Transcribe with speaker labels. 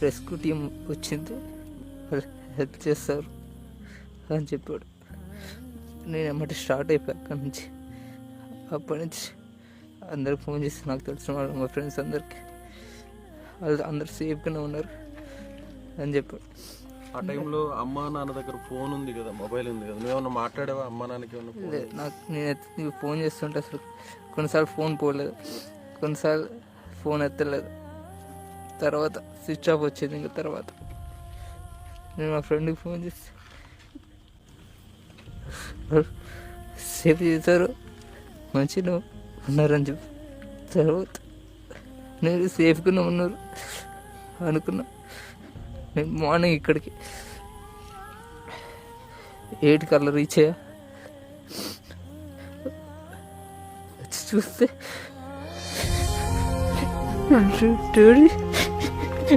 Speaker 1: Rescue team వచ్చింది, వాళ్ళు help చేస్తారు అని చెప్పాడు. నేను ఎమ్మటి స్టార్ట్ అయిపోయా అక్కడి నుంచి. అప్పటి నుంచి అందరికి ఫోన్ చేసి, నాకు తెలిసిన వాళ్ళు మా ఫ్రెండ్స్ అందరికి, వాళ్ళు అందరు సేఫ్గానే ఉన్నారు అని చెప్పాడు.
Speaker 2: ఆ టైంలో అమ్మా నాన్న దగ్గర ఫోన్ ఉంది కదా, మొబైల్ ఉంది కదా, నువ్వేమన్నా మాట్లాడావా అమ్మా నాన్నకి?
Speaker 1: లేదు, నాకు నేను ఫోన్ చేస్తుంటే అసలు కొన్నిసార్లు ఫోన్ పోలేదు, కొన్నిసార్లు ఫోన్ ఎత్తలేదు. తర్వాత స్విచ్ ఆఫ్ వచ్చేది. ఇంకా తర్వాత నేను మా ఫ్రెండ్కి ఫోన్ చేసి సేఫ్ చేశారు, మంచిగా ఉన్నారని చెప్పి, తర్వాత నేను సేఫ్గానే ఉన్నారు అనుకున్నా. నేను మార్నింగ్ ఇక్కడికి 8 కల్లా రీచ్ అయ్యా. వచ్చి చూస్తే